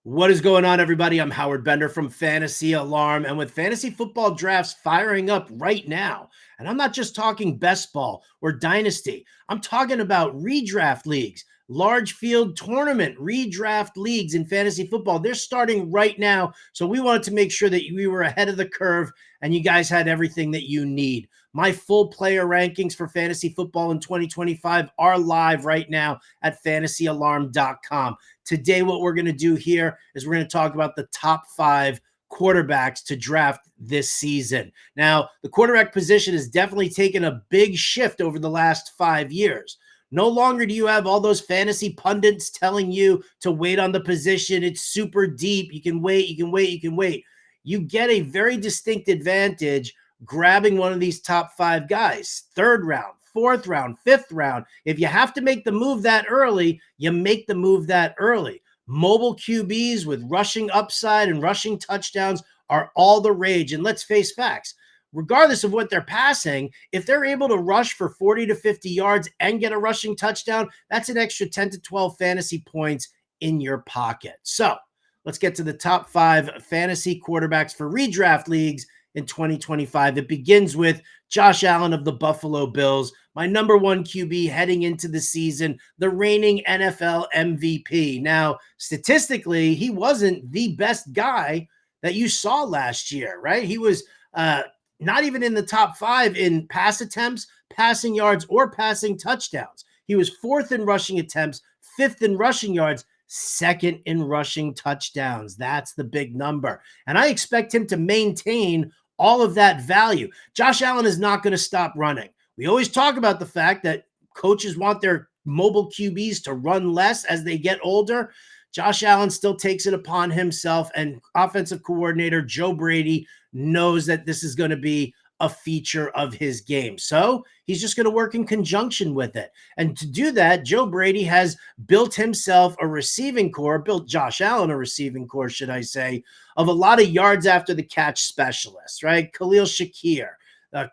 What is going on, everybody? I'm Howard Bender from Fantasy Alarm, and with fantasy football drafts firing up right now, and I'm not just talking best ball or dynasty, I'm talking about redraft leagues, large field tournament redraft leagues in fantasy football. They're starting right now, so we wanted to make sure that we were ahead of the curve and you guys had everything that you need. My full player rankings for fantasy football in 2025 are live right now at fantasyalarm.com. Today, what we're going to do here is we're going to talk about the top 5 quarterbacks to draft this season. Now, the quarterback position has definitely taken a big shift over the last 5 years. No longer do you have all those fantasy pundits telling you to wait on the position. It's super deep. You can wait, you can wait, you can wait. You get a very distinct advantage grabbing one of these top 5 guys, 3rd round, 4th round, 5th round. If you have to make the move that early, you make the move that early. Mobile QBs with rushing upside and rushing touchdowns are all the rage. And let's face facts. Regardless of what they're passing, if they're able to rush for 40 to 50 yards and get a rushing touchdown, that's an extra 10 to 12 fantasy points in your pocket. So let's get to the top 5 fantasy quarterbacks for redraft leagues in 2025. It begins with Josh Allen of the Buffalo Bills, my number 1 QB heading into the season, the reigning NFL MVP. Now, statistically, he wasn't the best guy that you saw last year, right? He was not even in the top 5 in pass attempts, passing yards, or passing touchdowns. He was 4th in rushing attempts, 5th in rushing yards, 2nd in rushing touchdowns. That's the big number. And I expect him to maintain all of that value. Josh Allen is not going to stop running. We always talk about the fact that coaches want their mobile QBs to run less as they get older. Josh Allen still takes it upon himself, and offensive coordinator Joe Brady knows that this is going to be a feature of his game. So he's just going to work in conjunction with it. And to do that, Joe Brady has built himself a receiving core, built Josh Allen a receiving core, should I say, of a lot of yards after the catch specialists, right? Khalil Shakir,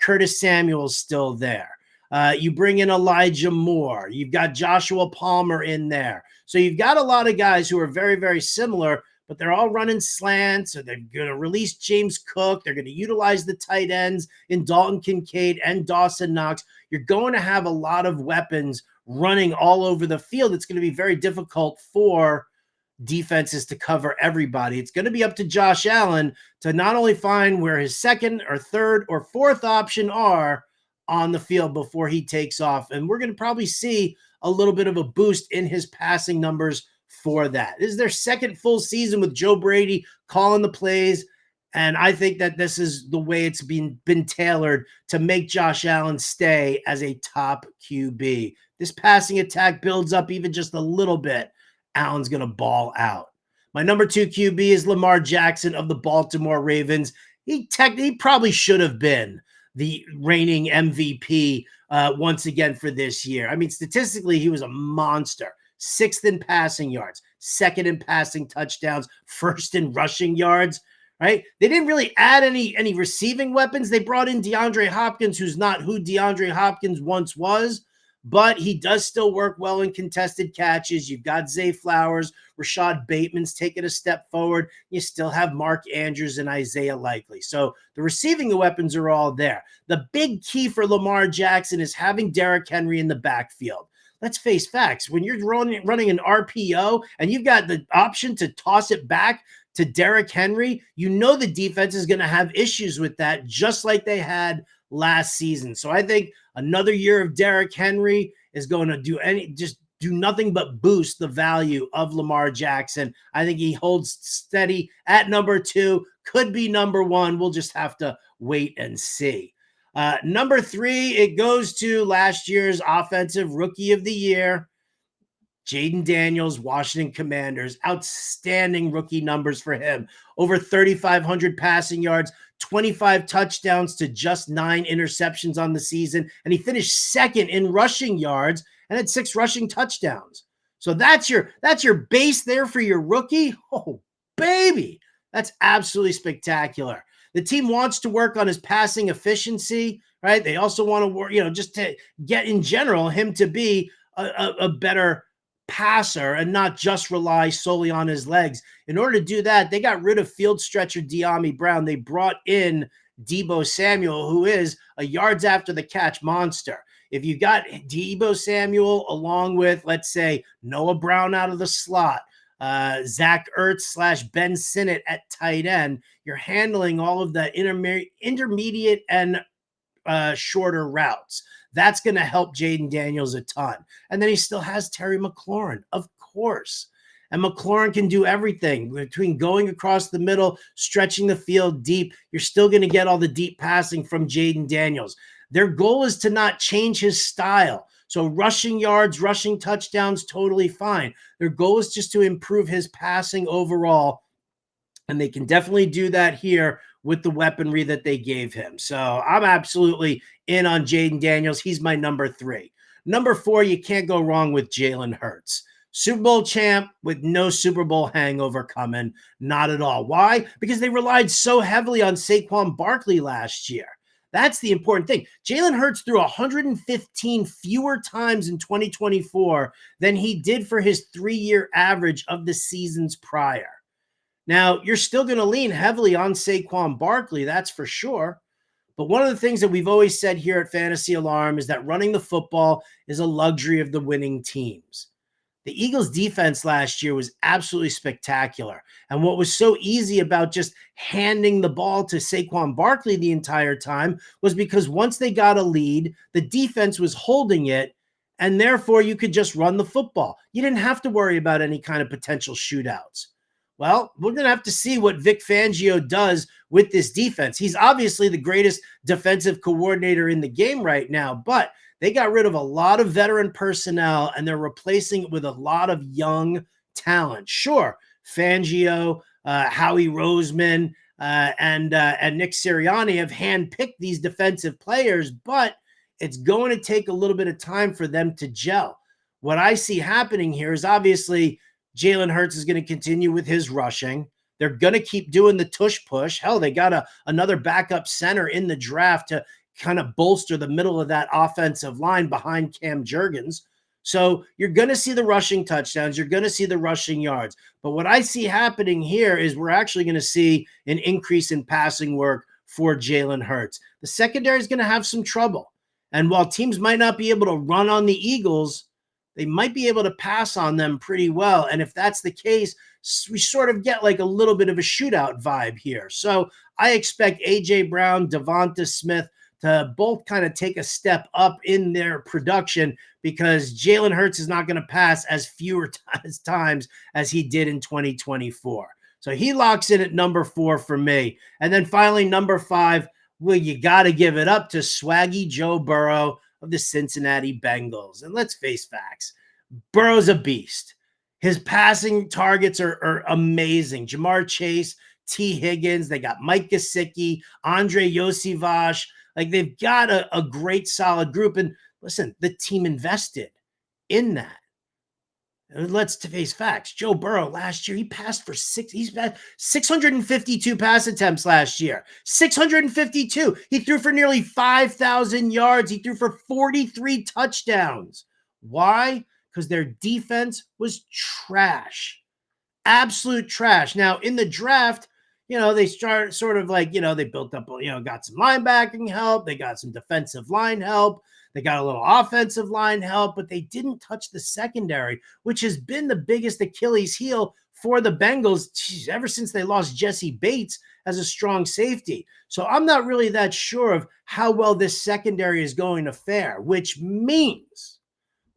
Curtis Samuel's still there. You bring in Elijah Moore. You've got Joshua Palmer in there. So you've got a lot of guys who are very, very similar, but they're all running slants, or they're going to release James Cook. They're going to utilize the tight ends in Dalton Kincaid and Dawson Knox. You're going to have a lot of weapons running all over the field. It's going to be very difficult for defenses to cover everybody. It's going to be up to Josh Allen to not only find where his 2nd or 3rd or 4th option are on the field before he takes off. And we're going to probably see a little bit of a boost in his passing numbers for that. This is their 2nd full season with Joe Brady calling the plays. And I think that this is the way it's been tailored to make Josh Allen stay as a top QB. This passing attack builds up even just a little bit. Allen's going to ball out. My number 2 QB is Lamar Jackson of the Baltimore Ravens. He probably should have been the reigning MVP once again for this year. I mean, statistically, he was a monster. 6th in passing yards, 2nd in passing touchdowns, 1st in rushing yards, right? They didn't really add any receiving weapons. They brought in DeAndre Hopkins, who's not who DeAndre Hopkins once was, but he does still work well in contested catches. You've got Zay Flowers, Rashad Bateman's taken a step forward. You still have Mark Andrews and Isaiah Likely. So the receiving weapons are all there. The big key for Lamar Jackson is having Derrick Henry in the backfield. Let's face facts. When you're running an RPO and you've got the option to toss it back to Derrick Henry, you know the defense is going to have issues with that, just like they had last season. So I think another year of Derrick Henry is going to do nothing but boost the value of Lamar Jackson. I think he holds steady at number 2, could be number 1. We'll just have to wait and see. Number 3, it goes to last year's Offensive Rookie of the Year, Jaden Daniels, Washington Commanders. Outstanding rookie numbers for him. Over 3,500 passing yards, 25 touchdowns to just 9 interceptions on the season. And he finished 2nd in rushing yards and had 6 rushing touchdowns. So that's your base there for your rookie. Oh, baby. That's absolutely spectacular. The team wants to work on his passing efficiency, right? They also want to work, just to get in general him to be a better passer and not just rely solely on his legs. In order to do that, they got rid of field stretcher De'Ami Brown. They brought in Deebo Samuel, who is a yards after the catch monster. If you got Deebo Samuel along with, let's say, Noah Brown out of the slot, Zach Ertz / Ben Sinnott at tight end, you're handling all of the intermediate and shorter routes. That's going to help Jaden Daniels a ton. And then he still has Terry McLaurin, of course. And McLaurin can do everything between going across the middle, stretching the field deep. You're still going to get all the deep passing from Jaden Daniels. Their goal is to not change his style. So rushing yards, rushing touchdowns, totally fine. Their goal is just to improve his passing overall. And they can definitely do that here with the weaponry that they gave him. So I'm absolutely in on Jaden Daniels. He's my number 3. Number 4, you can't go wrong with Jalen Hurts. Super Bowl champ with no Super Bowl hangover coming. Not at all. Why? Because they relied so heavily on Saquon Barkley last year. That's the important thing. Jalen Hurts threw 115 fewer times in 2024 than he did for his 3-year average of the seasons prior. Now, you're still going to lean heavily on Saquon Barkley, that's for sure. But one of the things that we've always said here at Fantasy Alarm is that running the football is a luxury of the winning teams. The Eagles' defense last year was absolutely spectacular. And what was so easy about just handing the ball to Saquon Barkley the entire time was because once they got a lead, the defense was holding it, and therefore you could just run the football. You didn't have to worry about any kind of potential shootouts. Well, we're going to have to see what Vic Fangio does with this defense. He's obviously the greatest defensive coordinator in the game right now, but they got rid of a lot of veteran personnel and they're replacing it with a lot of young talent. Sure, Fangio, Howie Roseman, and Nick Sirianni have handpicked these defensive players, but it's going to take a little bit of time for them to gel. What I see happening here is obviously Jalen Hurts is going to continue with his rushing. They're going to keep doing the tush push. Hell, they got another backup center in the draft to kind of bolster the middle of that offensive line behind Cam Jurgens. So you're going to see the rushing touchdowns. You're going to see the rushing yards. But what I see happening here is we're actually going to see an increase in passing work for Jalen Hurts. The secondary is going to have some trouble. And while teams might not be able to run on the Eagles, they might be able to pass on them pretty well. And if that's the case, we sort of get like a little bit of a shootout vibe here. So I expect A.J. Brown, Devonta Smith to both kind of take a step up in their production because Jalen Hurts is not going to pass as fewer times as he did in 2024. So he locks in at number 4 for me. And then finally, number 5, well, you got to give it up to swaggy Joe Burrow of the Cincinnati Bengals. And let's face facts, Burrow's a beast. His passing targets are amazing. Jamar Chase, T. Higgins, they got Mike Gesicki, Andre Yosivas. Like they've got a great solid group. And listen, the team invested in that. And let's face facts. Joe Burrow last year, he passed for 652 pass attempts last year. 652. He threw for nearly 5,000 yards. He threw for 43 touchdowns. Why? Because their defense was trash. Absolute trash. Now, in the draft, they start sort of like, they built up, got some linebacking help. They got some defensive line help. They got a little offensive line help, but they didn't touch the secondary, which has been the biggest Achilles heel for the Bengals ever since they lost Jesse Bates as a strong safety. So I'm not really that sure of how well this secondary is going to fare, which means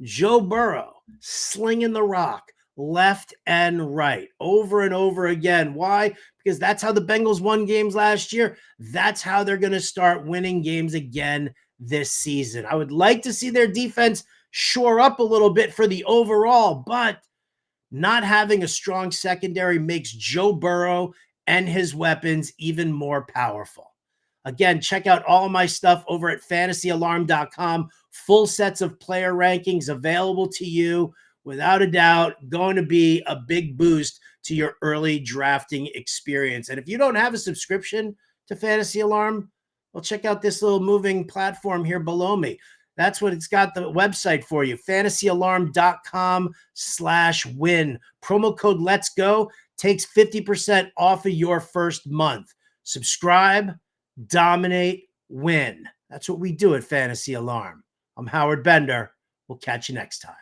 Joe Burrow slinging the rock left and right over and over again. Why? Because that's how the Bengals won games last year. That's how they're going to start winning games again this season. I would like to see their defense shore up a little bit for the overall, but not having a strong secondary makes Joe Burrow and his weapons even more powerful. Again, check out all of my stuff over at fantasyalarm.com. Full sets of player rankings available to you. Without a doubt, going to be a big boost to your early drafting experience. And if you don't have a subscription to Fantasy Alarm, well, check out this little moving platform here below me. That's what it's got the website for you, fantasyalarm.com/win. Promo code Let's Go takes 50% off of your first month. Subscribe, dominate, win. That's what we do at Fantasy Alarm. I'm Howard Bender. We'll catch you next time.